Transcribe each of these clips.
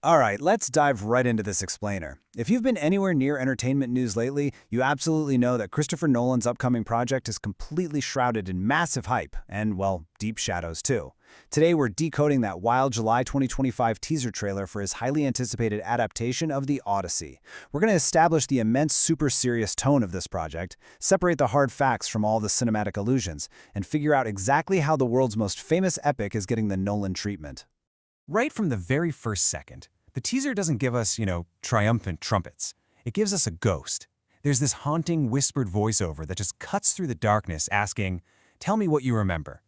All right, let's dive right into this explainer. If you've been anywhere near entertainment news lately, you absolutely know that Christopher Nolan's upcoming project is completely shrouded in massive hype and, well, deep shadows too. Today we're decoding that wild July 2025 teaser trailer for his highly anticipated adaptation of the Odyssey. We're going to establish the immense super serious tone of this project, separate the hard facts from all the cinematic illusions, and figure out exactly how the world's most famous epic is getting the Nolan treatment. Right from the very first second, the teaser doesn't give us, triumphant trumpets. It gives us a ghost. There's this haunting, whispered voiceover that just cuts through the darkness asking, "Tell me what you remember."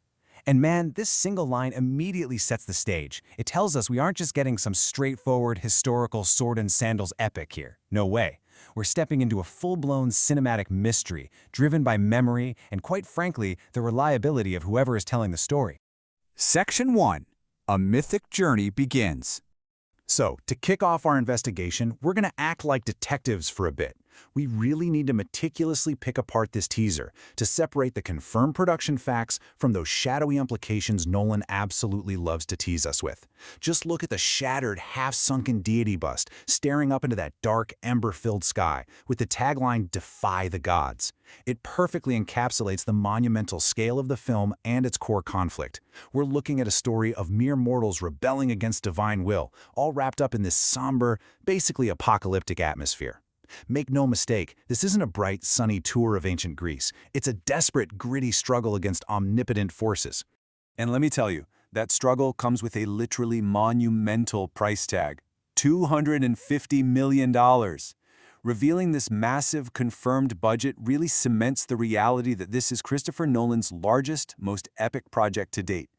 And man, this single line immediately sets the stage. It tells us we aren't just getting some straightforward, historical sword and sandals epic here. No way. We're stepping into a full-blown cinematic mystery, driven by memory and, quite frankly, the reliability of whoever is telling the story. Section 1. A mythic journey begins. So, to kick off our investigation, we're going to act like detectives for a bit. We really need to meticulously pick apart this teaser to separate the confirmed production facts from those shadowy implications Nolan absolutely loves to tease us with. Just look at the shattered, half-sunken deity bust staring up into that dark, ember-filled sky with the tagline, "Defy the Gods." It perfectly encapsulates the monumental scale of the film and its core conflict. We're looking at a story of mere mortals rebelling against divine will, all wrapped up in this somber, basically apocalyptic atmosphere. Make no mistake, this isn't a bright, sunny tour of ancient Greece. It's a desperate, gritty struggle against omnipotent forces. And let me tell you, that struggle comes with a literally monumental price tag, $250 million. Revealing this massive, confirmed budget really cements the reality that this is Christopher Nolan's largest, most epic project to date.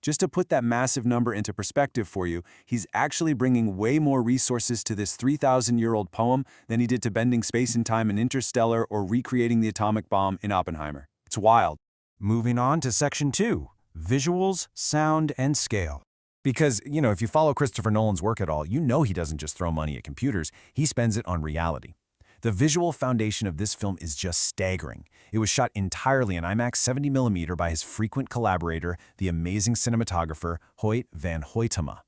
Just to put that massive number into perspective for you, he's actually bringing way more resources to this 3,000-year-old poem than he did to bending space and time in Interstellar or recreating the atomic bomb in Oppenheimer. It's wild. Moving on to Section 2, Visuals, Sound, and Scale. Because, if you follow Christopher Nolan's work at all, you know he doesn't just throw money at computers, he spends it on reality. The visual foundation of this film is just staggering. It was shot entirely in IMAX 70mm by his frequent collaborator, the amazing cinematographer Hoyt van Hoytema.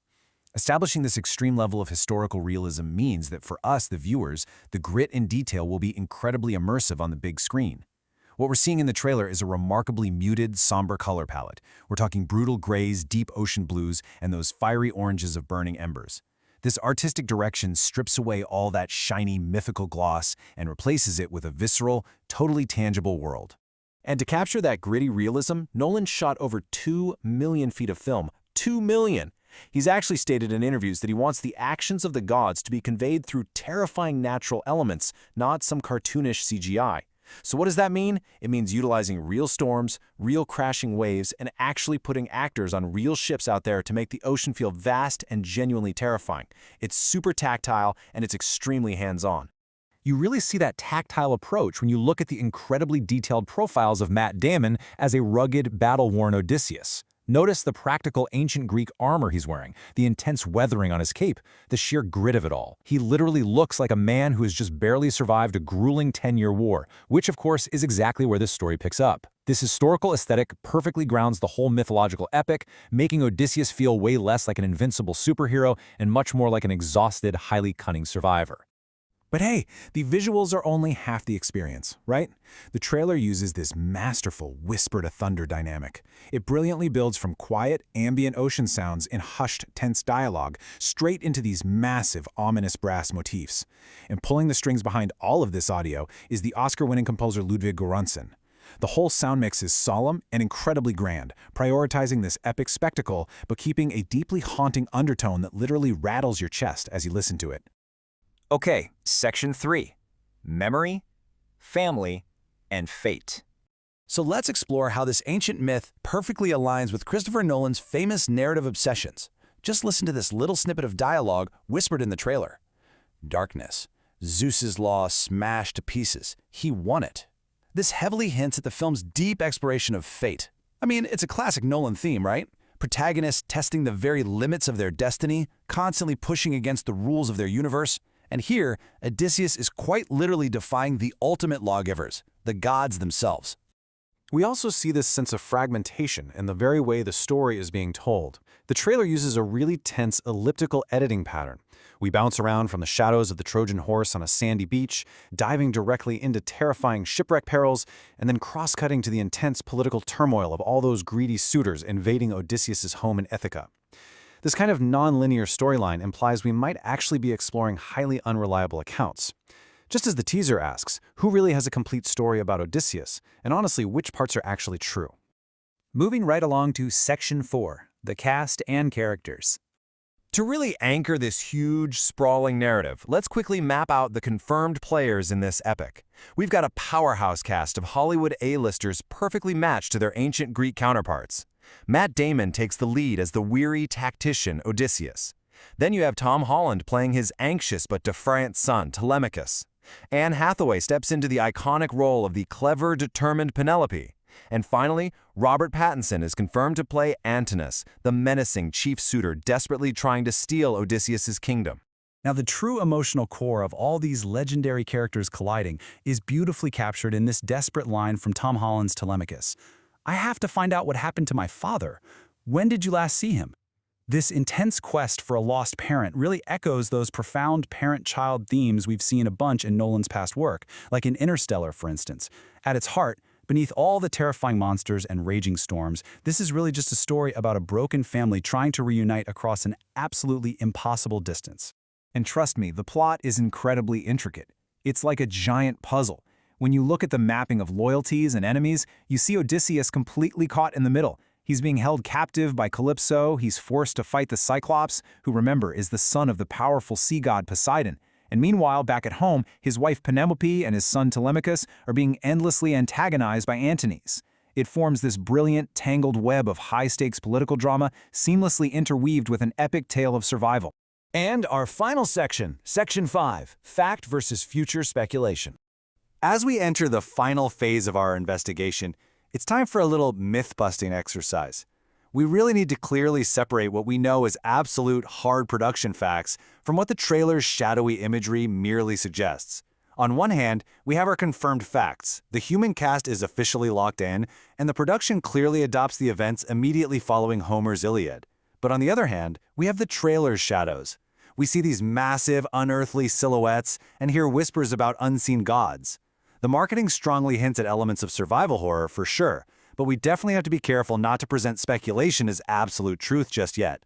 Establishing this extreme level of historical realism means that for us, the viewers, the grit and detail will be incredibly immersive on the big screen. What we're seeing in the trailer is a remarkably muted, somber color palette. We're talking brutal grays, deep ocean blues, and those fiery oranges of burning embers. This artistic direction strips away all that shiny, mythical gloss and replaces it with a visceral, totally tangible world. And to capture that gritty realism, Nolan shot over 2 million feet of film. 2 million! He's actually stated in interviews that he wants the actions of the gods to be conveyed through terrifying natural elements, not some cartoonish CGI. So what does that mean? It means utilizing real storms, real crashing waves, and actually putting actors on real ships out there to make the ocean feel vast and genuinely terrifying. It's super tactile, and it's extremely hands-on. You really see that tactile approach when you look at the incredibly detailed profiles of Matt Damon as a rugged, battle-worn Odysseus. Notice the practical ancient Greek armor he's wearing, the intense weathering on his cape, the sheer grit of it all. He literally looks like a man who has just barely survived a grueling 10-year war, which of course is exactly where this story picks up. This historical aesthetic perfectly grounds the whole mythological epic, making Odysseus feel way less like an invincible superhero and much more like an exhausted, highly cunning survivor. But hey, the visuals are only half the experience, right? The trailer uses this masterful whisper-to-thunder dynamic. It brilliantly builds from quiet, ambient ocean sounds in hushed, tense dialogue straight into these massive, ominous brass motifs. And pulling the strings behind all of this audio is the Oscar-winning composer Ludwig Göransson. The whole sound mix is solemn and incredibly grand, prioritizing this epic spectacle but keeping a deeply haunting undertone that literally rattles your chest as you listen to it. Okay, Section 3. Memory, Family, and Fate. So let's explore how this ancient myth perfectly aligns with Christopher Nolan's famous narrative obsessions. Just listen to this little snippet of dialogue whispered in the trailer. Darkness. Zeus's law smashed to pieces. He won it. This heavily hints at the film's deep exploration of fate. I mean, it's a classic Nolan theme, right? Protagonists testing the very limits of their destiny, constantly pushing against the rules of their universe. And here, Odysseus is quite literally defying the ultimate lawgivers, the gods themselves. We also see this sense of fragmentation in the very way the story is being told. The trailer uses a really tense elliptical editing pattern. We bounce around from the shadows of the Trojan horse on a sandy beach, diving directly into terrifying shipwreck perils, and then cross-cutting to the intense political turmoil of all those greedy suitors invading Odysseus' home in Ithaca. This kind of non-linear storyline implies we might actually be exploring highly unreliable accounts. Just as the teaser asks, who really has a complete story about Odysseus, and honestly, which parts are actually true? Moving right along to Section 4, the cast and characters. To really anchor this huge, sprawling narrative, let's quickly map out the confirmed players in this epic. We've got a powerhouse cast of Hollywood A-listers perfectly matched to their ancient Greek counterparts. Matt Damon takes the lead as the weary tactician Odysseus. Then you have Tom Holland playing his anxious but defiant son, Telemachus. Anne Hathaway steps into the iconic role of the clever, determined Penelope. And finally, Robert Pattinson is confirmed to play Antinous, the menacing chief suitor desperately trying to steal Odysseus' kingdom. Now, the true emotional core of all these legendary characters colliding is beautifully captured in this desperate line from Tom Holland's Telemachus. "I have to find out what happened to my father. When did you last see him?" This intense quest for a lost parent really echoes those profound parent-child themes we've seen a bunch in Nolan's past work, like in Interstellar, for instance. At its heart, beneath all the terrifying monsters and raging storms, this is really just a story about a broken family trying to reunite across an absolutely impossible distance. And trust me, the plot is incredibly intricate. It's like a giant puzzle. When you look at the mapping of loyalties and enemies, you see Odysseus completely caught in the middle. He's being held captive by Calypso, he's forced to fight the Cyclops, who remember is the son of the powerful sea god Poseidon. And meanwhile, back at home, his wife Penelope and his son Telemachus are being endlessly antagonized by Antinous. It forms this brilliant, tangled web of high-stakes political drama, seamlessly interweaved with an epic tale of survival. And our final section, Section 5, Fact versus Future Speculation. As we enter the final phase of our investigation, it's time for a little myth-busting exercise. We really need to clearly separate what we know as absolute hard production facts from what the trailer's shadowy imagery merely suggests. On one hand, we have our confirmed facts. The human cast is officially locked in, and the production clearly adopts the events immediately following Homer's Iliad. But on the other hand, we have the trailer's shadows. We see these massive, unearthly silhouettes and hear whispers about unseen gods. The marketing strongly hints at elements of survival horror for sure, but we definitely have to be careful not to present speculation as absolute truth just yet.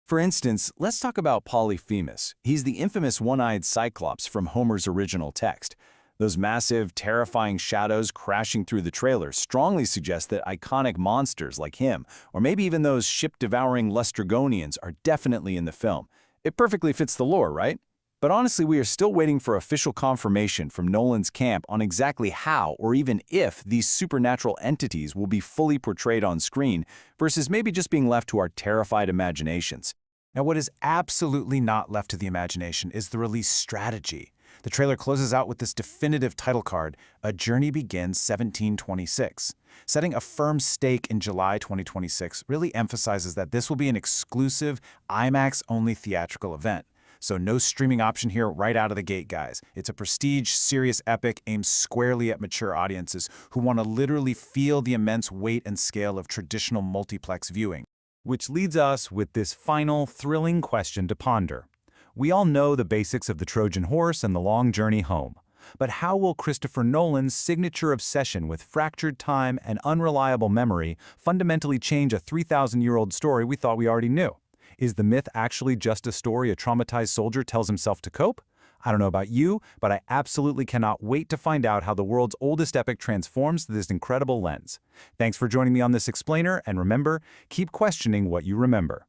For instance, let's talk about Polyphemus. He's the infamous one-eyed Cyclops from Homer's original text. Those massive, terrifying shadows crashing through the trailer strongly suggest that iconic monsters like him, or maybe even those ship-devouring Lustrogonians, are definitely in the film. It perfectly fits the lore, right? But honestly, we are still waiting for official confirmation from Nolan's camp on exactly how or even if these supernatural entities will be fully portrayed on screen versus maybe just being left to our terrified imaginations. Now, what is absolutely not left to the imagination is the release strategy. The trailer closes out with this definitive title card, A Journey Begins 1726. Setting a firm stake in July 2026 really emphasizes that this will be an exclusive, IMAX-only theatrical event. So no streaming option here right out of the gate, guys. It's a prestige, serious epic aimed squarely at mature audiences who want to literally feel the immense weight and scale of traditional multiplex viewing. Which leads us with this final, thrilling question to ponder. We all know the basics of the Trojan horse and the long journey home. But how will Christopher Nolan's signature obsession with fractured time and unreliable memory fundamentally change a 3,000-year-old story we thought we already knew? Is the myth actually just a story a traumatized soldier tells himself to cope? I don't know about you, but I absolutely cannot wait to find out how the world's oldest epic transforms through this incredible lens. Thanks for joining me on this explainer, and remember, keep questioning what you remember.